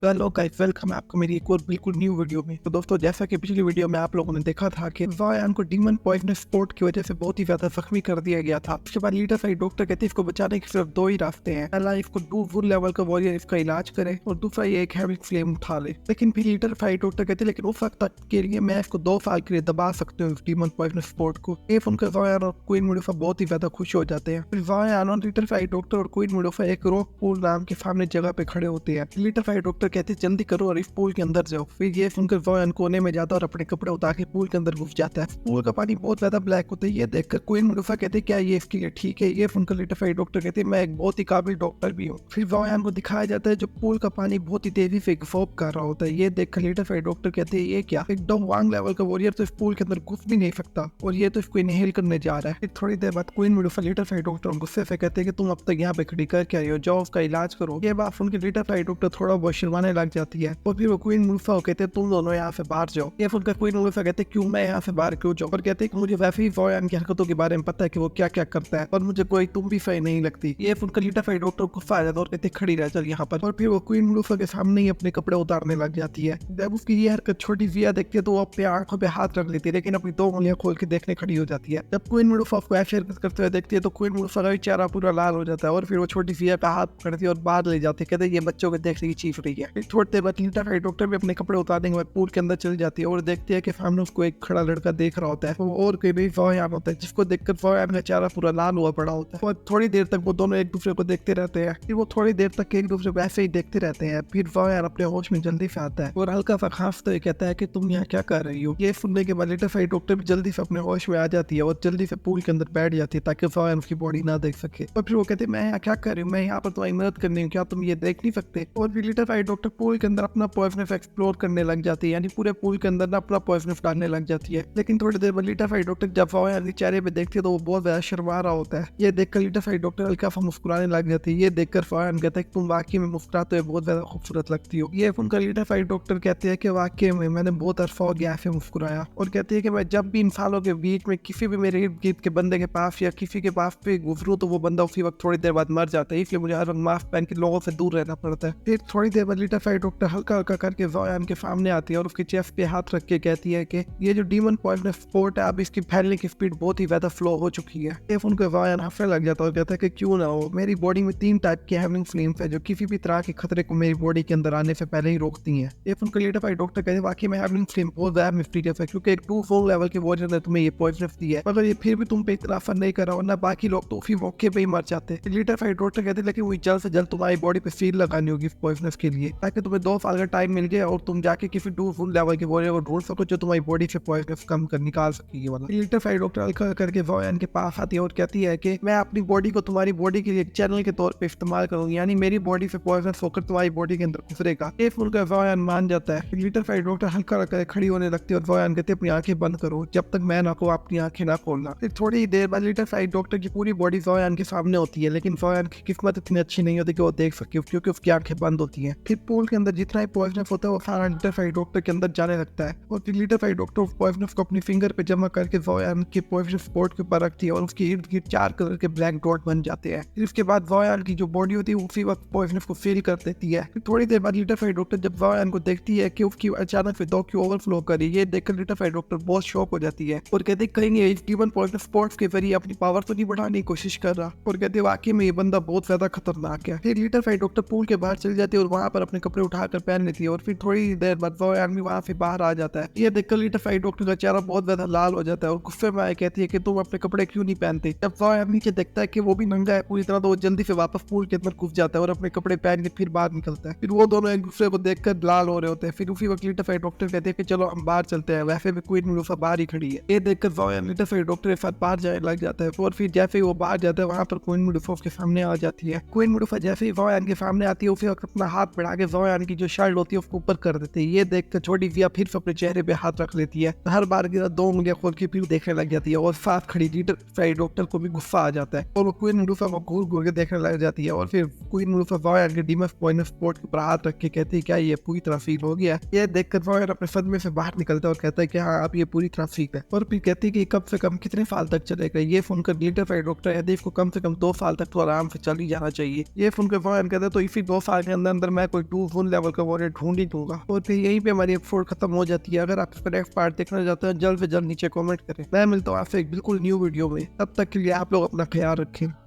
Hello guys, welcome है आपको मेरी एक और बिल्कुल न्यू वीडियो में। तो दोस्तों, जैसा कि पिछली वीडियो में आप लोगों ने देखा था कि वायान को डीमन पॉइजनस स्पोर्ट की वजह से बहुत ही ज्यादा जख्मी कर दिया गया था। उसके बाद लीडर फाइट डॉक्टर कहते हैं इसको बचाने के सिर्फ दो ही रास्ते हैं। पहला, इसको वुल लेवल का वॉरियर इसका इलाज करे, और दूसरा ये एक हैविक फ्लेम उठा ले। लेकिन फिर लीडर फाइट डॉक्टर कहते हैं लेकिन उस वक्त तक के लिए मैं इसको 2 साल के लिए दबा सकते हूँ डीमन पॉइजनस स्पोर्ट को। ये सुनकर वायान और क्वीन मुडोफा बहुत ही ज्यादा खुश हो जाते हैं। फिर वायान और लीडर फाइट डॉक्टर और क्वीन मुडोफा एक रॉक पूल नाम के सामने जगह पे खड़े होते हैं। लीडर फाइट डॉक्टर कहते हैं जल्दी करो और इस पूल के अंदर जाओ। फिर ये सुनकर वायान कोने में जाता है और अपने कपड़े उतार के पूल के अंदर घुस जाता है। पूल का पानी बहुत ज्यादा ब्लैक होता है। ये देखकर क्वीन मुडोफा कहते हैं क्या ये इसके लिए ठीक है? ये सुनकर लीडर फाइट डॉक्टर कहते हैं मैं एक बहुत ही काबिल डॉक्टर भी हूँ। फिर वायान को दिखाया जाता है जो पूल का पानी बहुत ही तेजी से इफोप कर रहा होता है। ये देखकर लीडर फाइट डॉक्टर कहते हैं ये क्या, एकदम वांग लेवल का वॉरियर तो इस पूल के अंदर घुस भी नहीं सकता, और ये तो इसको इनहेल करने जा रहा है। फिर थोड़ी देर बाद क्वीन मुडोफा लीडर फाइट डॉक्टर गुस्से से कहते हैं कि तुम अब तक यहाँ पे खड़ी कर क्या रही हो, जाओ उसका इलाज करो। ये बात सुनकर लीडर फाइट डॉक्टर थोड़ा बहुत शर्माने लग जाती है, और फिर वो क्वीन मुडोफा कहते हैं तुम दोनों यहाँ से बाहर जाओ। ये सुनकर क्वीन मुडोफा कहते हैं क्यों, मैं यहाँ से बाहर क्यों जाऊँ? और कहते हैं कि मुझे वैसे ही वायान की हरकतों के बारे में पता है कि वो क्या क्या करता है, और मुझे कोई तुम भी सही नहीं लगती। ये सुनकर लीडर फाइट डॉक्टर गुस्सा आ जाता है और कहते खड़ी रह चल यहाँ पर। और फिर वो क्वीन मुडोफा के सामने ही अपने कपड़े उतारने लग जाती है। जब उसकी ये हरकत छोटी जिया देखती है तो वो अपने आंखों पे हाथ रख लेती है, लेकिन अपनी 2 उंगलियां खोल के देखने खड़ी हो जाती है। जब क्वीन मुडोफा उसको ऐसे हरकत करते हुए देखती है तो क्वीन मुडोफा का चेहरा पूरा लाल हो जाता है, और फिर वो छोटी जिया का हाथ पकड़ती है और बाहर ले जाती है। कहते हैं ये बच्चों के देखने की चीज रही है। थोड़ी देर बाद लीडर फाइट डॉक्टर भी अपने कपड़े उतारने के बाद पूल के अंदर चली जाती है और देखती है कि सामने उसको एक खड़ा लड़का देख रहा होता है, और कोई भी वायान होता है जिसको देखकर वायान का चेहरा पूरा लाल हुआ पड़ा होता है। और थोड़ी देर तक वो दोनों एक दूसरे को देखते रहते हैं। फिर वो थोड़ी देर तक एक दूसरे को ऐसे ही देखते रहते हैं। फिर वायान अपने होश में जल्दी से आता है और हल्का सा खांसते हुए कहता है कि तुम यहाँ क्या कर रही हो? ये सुनने के बाद लीडर फाइट डॉक्टर भी जल्दी से अपने होश में आ जाती है और जल्दी से पूल के अंदर बैठ जाती है ताकि वायान उसकी बॉडी ना देख सके। और फिर वो कहते हैं मैं यहाँ क्या कर रही हूँ, मैं यहाँ पर तुम्हारी मदद करनी हूँ, क्या तुम ये देख नहीं सकते? और फिर लीडर फाइट डॉक्टर पूल के अंदर अपना पॉइजनस एक्सप्लोर करने लग जाती है, यानी पूरे पूल के अंदर ना अपना पॉइजनस डालने लग जाती है। लेकिन थोड़ी देर बाद लीडर फाइट डॉक्टर जब वायान के चेहरे पे देखती है तो वो बहुत ज्यादा शर्मा रहा होता है। ये देखकर लीडर फाइट डॉक्टर हल्का सा मुस्कुराने लग जाती है। ये देखकर वायान कहता है तुम वाकई में मुस्कुराते हुए बहुत ज्यादा खूबसूरत लगती हो। ये सुनकर लीडर फाइट डॉक्टर कहते हैं कि वाकई में मैंने बहुत अरसा हो गया ऐसे मुस्कुराया, और कहती है कि मैं जब भी इंसानों के बीच में किसी भी मेरे इर्द गिर्द के बंदे के पास या किसी के पास पे गुजरूं तो वो बंदा उसी वक्त थोड़ी देर बाद मर जाता है, इसलिए मुझे हर वक्त मास्क पहन के लोगों से दूर रहना पड़ता है। फिर थोड़ी देर बाद लीडर फाइट डॉक्टर हल्का हल्का करके वायान के सामने आती है और उसके चेस्ट पे हाथ रख के कहती है कि ये जो डीमन पॉइजनस स्पोर्ट है अब इसकी फैलने की स्पीड बहुत ही ज्यादा स्लो हो चुकी है। ये उनका वायान हंसने लग जाता है और कहता है कि क्यों ना हो, मेरी बॉडी में 3 टाइप के हैविंग फ्लेम्स है जो किसी भी तरह के खतरे को मेरी बॉडी के अंदर आने से पहले ही रोकती हैं। ये उनका लीडर फाइट डॉक्टर कहते हैं वाकई में हैविंग फ्लेम बहुत ज्यादा मिस्टीरियस है, क्योंकि एक 2-4 लेवल के वॉरियर ने तुम्हें ये पॉइजनस दिया है, मगर ये फिर भी तुम पे इतना असर नहीं कर रहा, वरना बाकी लोग तो उसी मौके पे ही मर जाते। लीडर फाइट डॉक्टर कहते हैं लेकिन वही जल्द से जल्द तुम्हारी बॉडी पे सील लगानी होगी पॉइजनस के लिए, ताकि तुम्हें 2 साल का टाइम मिल जाए और तुम जाके किसी 2-4 लेवल के वॉरियर को ढूंढ सको जो तुम्हारी बॉडी से पॉइजनस कम कर निकाल सकेगी वाला। लीडर फाइट डॉक्टर हल्का करके वायान के पास आती है और कहती है कि मैं अपनी बॉडी को तुम्हारी बॉडी के लिए एक चैनल के तौर पे इस्तेमाल करूंगी, यानी मेरी बॉडी से पॉइजनस होकर तुम्हारी बॉडी के अंदर घुसरेगा। ये सुनकर वायान मान जाता है। लीडर फाइट डॉक्टर हल्का करके खड़ी होने लगती है और वायान कहते अपनी आंखें बंद करो, जब तक मैं ना कहूं अपनी आंखें ना खोलना। फिर थोड़ी देर बाद लीडर फाइट डॉक्टर की पूरी बॉडी वायान के सामने होती है, लेकिन वायान की किस्मत इतनी अच्छी नहीं होती कि वो देख सके, क्योंकि उसकी आंखें बंद होती हैं। फिर पूल के अंदर जितना ही पॉइजनस होता है वो सारा लीडर फाइट डॉक्टर के अंदर जाने लगता है, और फिर लीडर फाइट डॉक्टर पॉइजनस को अपनी फिंगर पे जमा करके वायान के पॉइजनस स्पॉट के ऊपर रखती है और उसके इर्द गिर्द 4 कलर के ब्लैक डॉट बन जाते हैं। फिर उसके बाद वायान की जो बॉडी होती है उसी वक्त पॉइजनस को फील कर देती है। फिर थोड़ी देर बाद लीडर फाइट डॉक्टर जब वायान को देखती है कि उसकी अचानक से दो की ओवरफ्लो करी, ये देखकर लीडर फाइट डॉक्टर बहुत शॉक हो जाती है और कहते कहीं डीमन पॉइजनस स्पॉट्स के जरिए अपनी पावर तो नहीं बढ़ाने की कोशिश कर रहा, और कहते वाकई में ये बंदा बहुत ज्यादा खतरनाक है। फिर लीडर फाइट डॉक्टर पूल के बाहर चली जाती है और वहां पर अपने कपड़े उठाकर पहन लेती है, और फिर थोड़ी देर बाद वायान भी वहां से बाहर आ जाता है। ये देखकर लीडर फाइट डॉक्टर का चेहरा बहुत ज्यादा लाल हो जाता है और गुस्से में आए कहती है कि तुम अपने कपड़े क्यों नहीं पहनते। जब वायान नीचे देखता है कि वो भी नंगा है पूरी तरह, तो वो जल्दी से वापस पूल के अंदर घुस जाता है और अपने कपड़े पहन के फिर बाहर निकलता है। फिर वो दोनों एक दूसरे को देखकर लाल हो रहे होते हैं। फिर उसी वक्त लीडर फाइट डॉक्टर कहते हैं कि चलो हम बाहर चलते हैं, वैसे भी क्वीन मुडोफा बाहर ही खड़ी है। ये देखकर वायान लीडर फाइट डॉक्टर के साथ बाहर जाने लग जाता है, और फिर जैसे ही वो बाहर जाता है वहां पर क्वीन मुडोफा के सामने आ जाती है। क्वीन मुडोफा जैसे ही वायान के सामने आती है उसी वक्त अपना हाथ बढ़ा के वायान की जो शर्ट होती है उसको ऊपर कर देती है। ये देखकर छोटी जिया फिर अपने चेहरे पे हाथ रख लेती है, हर बार की 2 उंगलियां खोल के फिर देखने लग जाती है, और साथ खड़ी लीडर फाइट डॉक्टर को भी गुस्सा आ जाता है और वो क्वीन मुडोफा को घूर घूर के देखने लग जाती है। और फिर क्वीन मुडोफा वायान के डीमन पॉइजनस स्पॉट के ऊपर हाथ रख के कहती है क्या ये पूरी तरह फील हो गया? ये देखकर वायान अपने सदमे से बाहर निकलता है और कहता है कि हाँ अब ये पूरी तरह ठीक है। और फिर कहती है कि कम से कम कितने साल तक चलेगा? ये सुनकर लीडर फाइट डॉक्टर कहते को कम से कम 2 साल तक तो आराम से चल ही जाना चाहिए। ये सुनकर वायान कहता है तो इसी 2 साल के अंदर अंदर मैं कोई टू वन लेवल का वॉरियर ढूंढ ही दूंगा। और फिर यहीं पे हमारी एपिसोड खत्म हो जाती है। अगर आप इसका नेक्स्ट पार्ट देखना चाहते हैं जल्द से जल्द नीचे कमेंट करें। मैं मिलता हूँ आपसे एक बिल्कुल न्यू वीडियो में, तब तक के लिए आप लोग अपना ख्याल रखें।